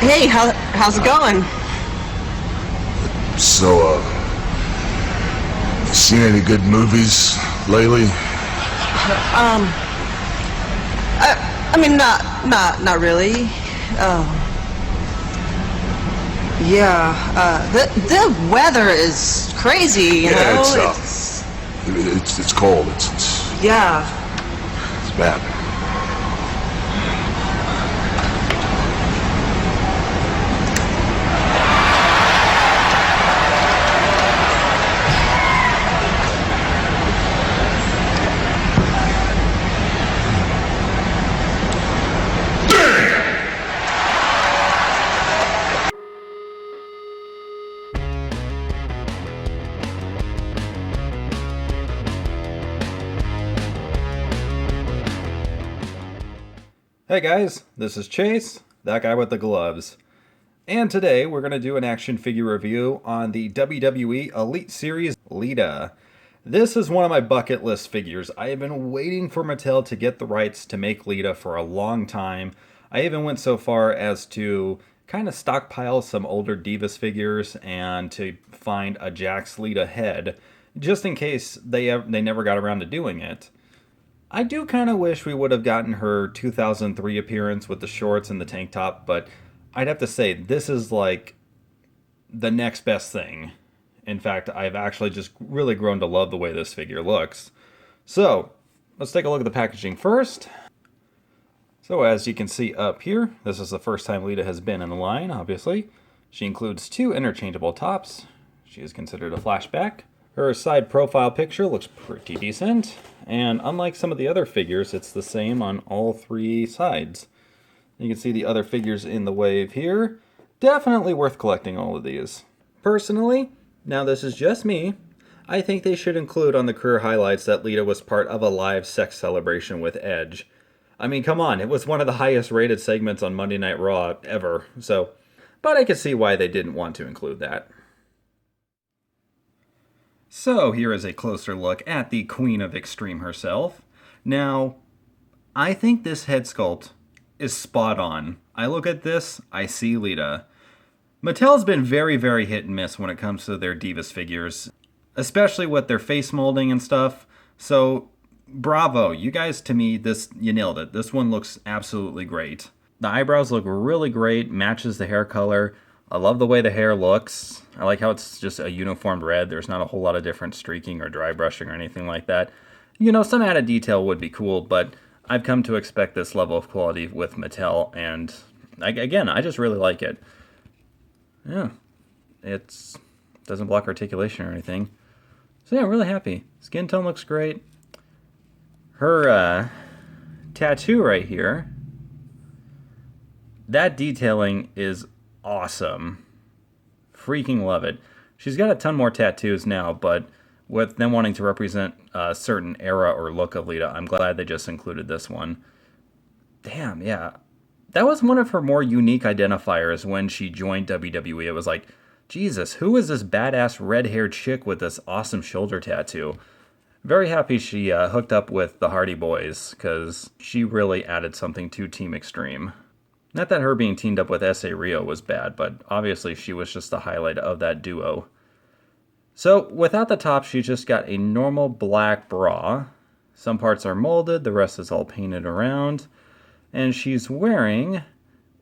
Hey, how's it going? So, seen any good movies lately? I mean, not really. The weather is crazy, you know? It's cold. It's Yeah. bad. Hey guys, this is Chase, that guy with the gloves. And today we're going to do an action figure review on the WWE ELite Series LITA. This is one of my bucket list figures. I have been waiting for Mattel to get the rights to make LITA for a long time. I even went so far as to kind of stockpile some older Divas figures and to find a Jax LITA head, just in case they never got around to doing it. I do kind of wish we would have gotten her 2003 appearance with the shorts and the tank top, but I'd have to say this is like the next best thing. In fact, I've actually just really grown to love the way this figure looks. So, let's take a look at the packaging first. So as you can see up here, this is the first time LITA has been in the line, obviously. She includes 2 interchangeable tops. She is considered a flashback. Her side profile picture looks pretty decent, and unlike some of the other figures, it's the same on all 3 sides. You can see the other figures in the wave here. Definitely worth collecting all of these. Personally, now this is just me, I think they should include on the career highlights that LITA was part of a live sex celebration with Edge. I mean, come on, it was one of the highest rated segments on Monday Night Raw ever, but I can see why they didn't want to include that. So here is a closer look at the Queen of Extreme herself. Now, I think this head sculpt is spot on. I look at this, I see LITA. Mattel's been very, very hit and miss when it comes to their Divas figures, especially with their face molding and stuff. So, bravo, you guys, to me, you nailed it. This one looks absolutely great. The eyebrows look really great, matches the hair color. I love the way the hair looks. I like how it's just a uniformed red. There's not a whole lot of different streaking or dry brushing or anything like that. You know, some added detail would be cool, but I've come to expect this level of quality with Mattel, and again, I just really like it. Yeah, it doesn't block articulation or anything. So yeah, I'm really happy. Skin tone looks great. Her tattoo right here, that detailing is awesome. Freaking love it. She's got a ton more tattoos now, but with them wanting to represent a certain era or look of LITA, I'm glad they just included this one. Damn, yeah. That was one of her more unique identifiers when she joined WWE. It was like, Jesus, who is this badass red-haired chick with this awesome shoulder tattoo? Very happy she hooked up with the Hardy Boys, because she really added something to Team Extreme. Not that her being teamed up with S.A. Rio was bad, but obviously she was just the highlight of that duo. So, without the top, she just got a normal black bra. Some parts are molded, the rest is all painted around. And she's wearing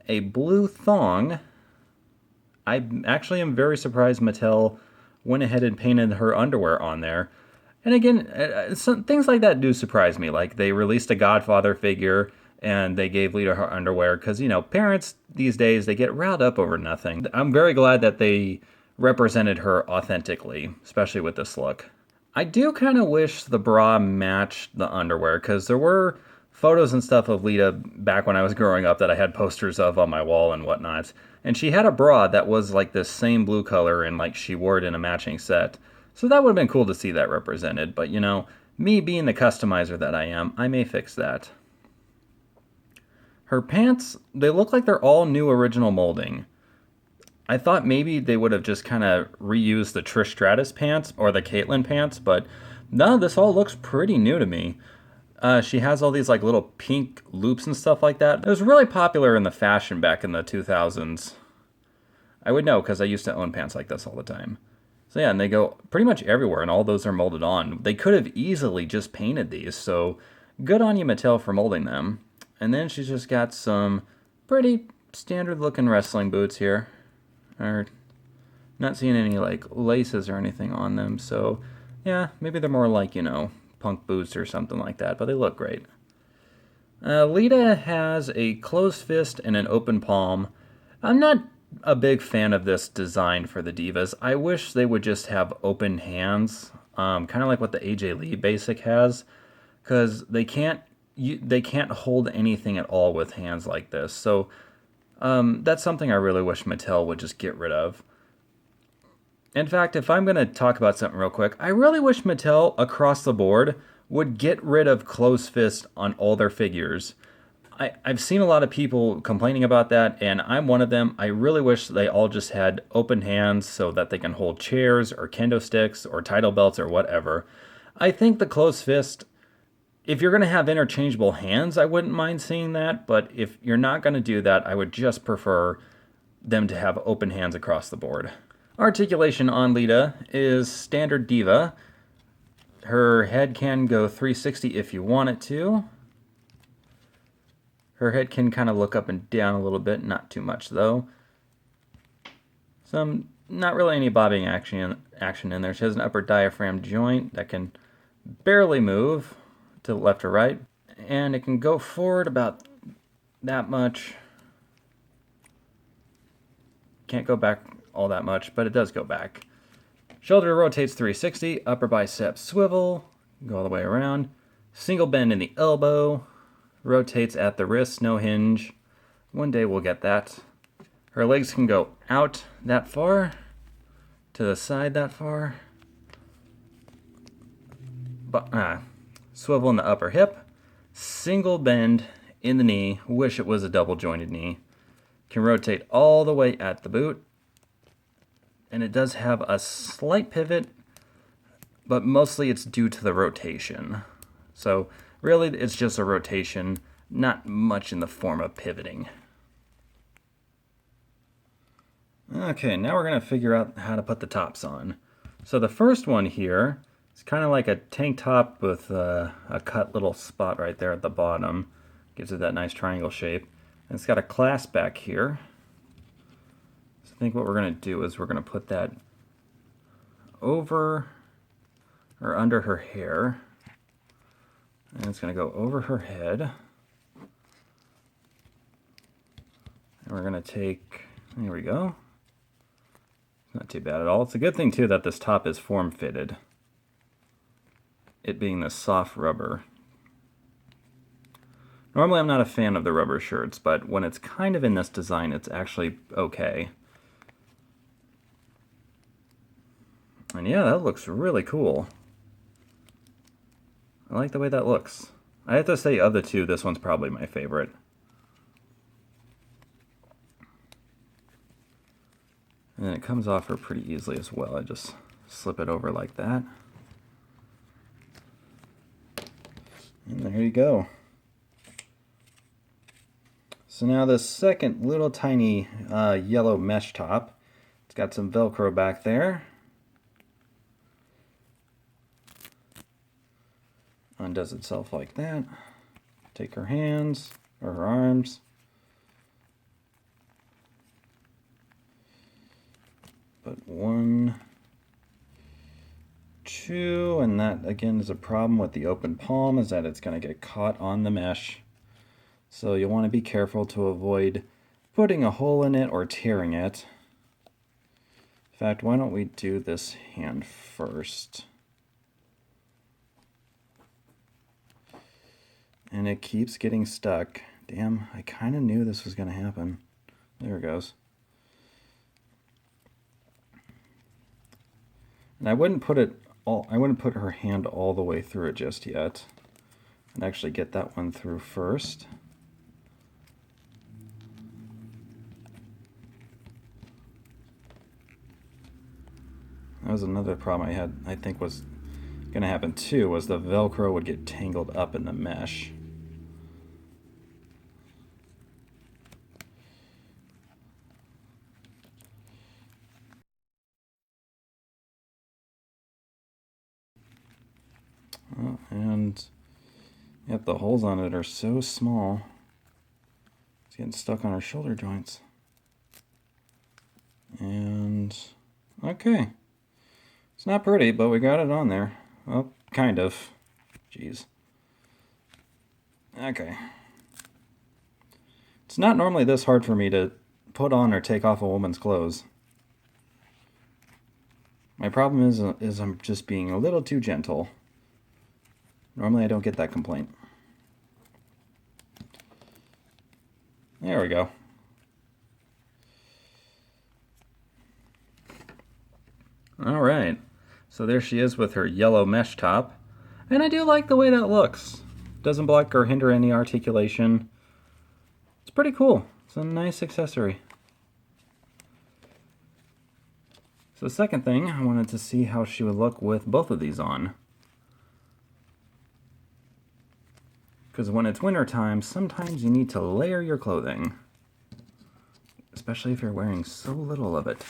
a blue thong. I actually am very surprised Mattel went ahead and painted her underwear on there. And again, things like that do surprise me. Like, they released a Godfather figure, and they gave LITA her underwear, because, you know, parents these days, they get riled up over nothing. I'm very glad that they represented her authentically, especially with this look. I do kind of wish the bra matched the underwear, because there were photos and stuff of LITA back when I was growing up that I had posters of on my wall and whatnot. And she had a bra that was like this same blue color, and like she wore it in a matching set. So that would have been cool to see that represented. But, you know, me being the customizer that I am, I may fix that. Her pants, they look like they're all new original molding. I thought maybe they would have just kind of reused the Trish Stratus pants or the Caitlyn pants, but no, this all looks pretty new to me. She has all these like little pink loops and stuff like that. It was really popular in the fashion back in the 2000s. I would know because I used to own pants like this all the time. So yeah, and they go pretty much everywhere, and all those are molded on. They could have easily just painted these, so good on you, Mattel, for molding them. And then she's just got some pretty standard looking wrestling boots here. Not seeing any like laces or anything on them, so yeah, maybe they're more like, you know, punk boots or something like that, but they look great. Lita has a closed fist and an open palm. I'm not a big fan of this design for the Divas. I wish they would just have open hands, kind of like what the AJ Lee basic has, because they can't hold anything at all with hands like this. So that's something I really wish Mattel would just get rid of. In fact, if I'm going to talk about something real quick, I really wish Mattel across the board would get rid of closed fist on all their figures. I've seen a lot of people complaining about that, and I'm one of them. I really wish they all just had open hands so that they can hold chairs or kendo sticks or title belts or whatever. I think the closed fist, if you're going to have interchangeable hands, I wouldn't mind seeing that, but if you're not going to do that, I would just prefer them to have open hands across the board. Articulation on Lita is standard Diva. Her head can go 360 if you want it to. Her head can kind of look up and down a little bit, not too much though. Not really any bobbing action in there. She has an upper diaphragm joint that can barely move to the left or right, and it can go forward about that much. Can't go back all that much, but it does go back. Shoulder rotates 360, upper bicep swivel, go all the way around. Single bend in the elbow, rotates at the wrist, no hinge. One day we'll get that. Her legs can go out that far, to the side that far. Swivel in the upper hip, single bend in the knee, wish it was a double jointed knee. Can rotate all the way at the boot. And it does have a slight pivot, but mostly it's due to the rotation. So really it's just a rotation, not much in the form of pivoting. Okay, now we're going to figure out how to put the tops on. So the first one here is kind of like a tank top with a cut little spot right there at the bottom. Gives it that nice triangle shape. And it's got a clasp back here. So I think what we're going to do is we're going to put that over or under her hair. And it's going to go over her head. And we're going to take, there we go. Not too bad at all. It's a good thing too that this top is form-fitted. It being this soft rubber. Normally I'm not a fan of the rubber shirts, but when it's kind of in this design, it's actually okay. And yeah, that looks really cool. I like the way that looks. I have to say, of the two, this one's probably my favorite. And then it comes off her pretty easily as well. I just slip it over like that. And there you go. So now the second little tiny yellow mesh top. It's got some Velcro back there. Undoes itself like that. Take her hands or her arms. But 1, 2, and that again is a problem with the open palm, is that it's going to get caught on the mesh. So you'll want to be careful to avoid putting a hole in it or tearing it. In fact, why don't we do this hand first? And it keeps getting stuck. Damn, I kind of knew this was going to happen. There it goes. And I wouldn't put her hand all the way through it just yet. I'd actually get that one through first. That was another problem I had, I think, was going to happen too was the Velcro would get tangled up in the mesh. Oh, and yep, the holes on it are so small. It's getting stuck on our shoulder joints. And okay. It's not pretty, but we got it on there. Well, kind of. Jeez. Okay. It's not normally this hard for me to put on or take off a woman's clothes. My problem is I'm just being a little too gentle. Normally I don't get that complaint. There we go. All right. So there she is with her yellow mesh top. And I do like the way that looks. Doesn't block or hinder any articulation. It's pretty cool. It's a nice accessory. So the second thing, I wanted to see how she would look with both of these on. Because when it's winter time, sometimes you need to layer your clothing. Especially if you're wearing so little of it.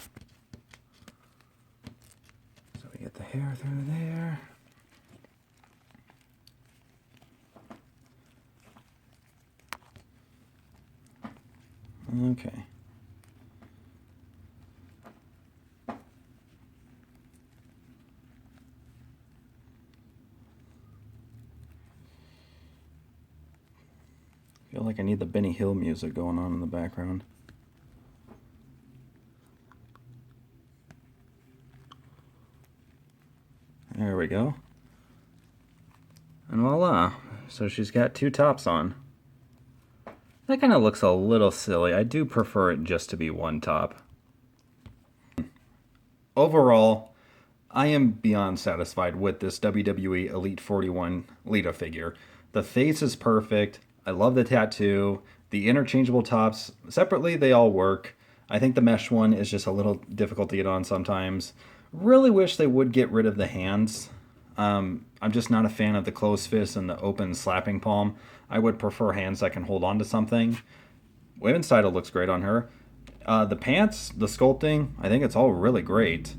So we get the hair through there. Okay. I feel like I need the Benny Hill music going on in the background. There we go. And voila. So she's got two tops on. That kind of looks a little silly. I do prefer it just to be one top. Overall, I am beyond satisfied with this WWE Elite 41 Lita figure. The face is perfect. I love the tattoo. The interchangeable tops, separately, they all work. I think the mesh one is just a little difficult to get on sometimes. Really wish they would get rid of the hands. I'm just not a fan of the closed fist and the open slapping palm. I would prefer hands that can hold on to something. Women's title looks great on her. The pants, the sculpting, I think it's all really great.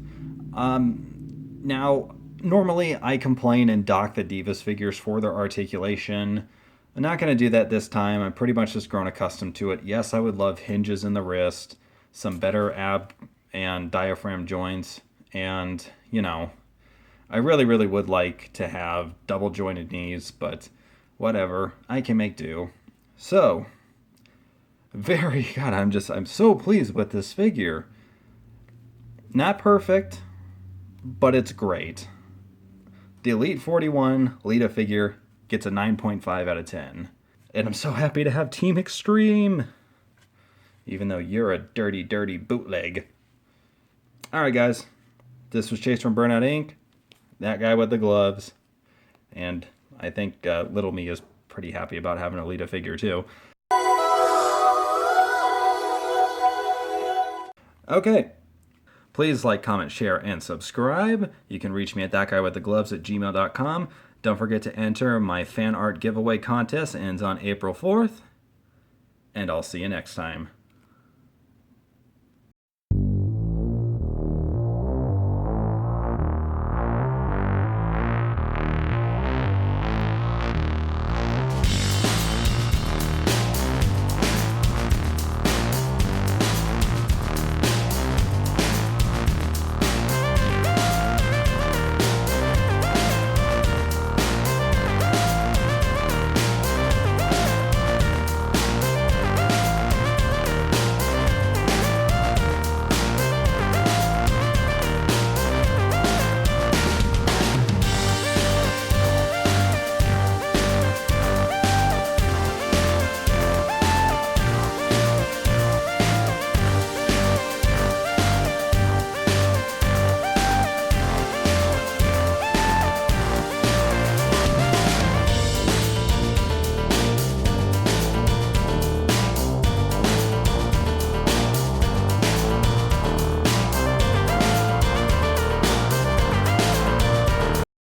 Now, normally I complain and dock the Divas figures for their articulation. I'm not going to do that this time. I'm pretty much just grown accustomed to it. Yes, I would love hinges in the wrist, some better ab and diaphragm joints, and, you know, I really, really would like to have double jointed knees, but whatever. I can make do. So, God, I'm so pleased with this figure. Not perfect, but it's great. The Elite 41 Lita figure gets a 9.5 out of 10. And I'm so happy to have Team Extreme, even though you're a dirty, dirty bootleg. Alright guys, this was Chase from Burnout Inc., that guy with the gloves, and I think little me is pretty happy about having a Lita figure too. Okay. Please like, comment, share, and subscribe. You can reach me at thatguywiththegloves@gmail.com. Don't forget to enter my fan art giveaway contest. Ends on April 4th. And I'll see you next time.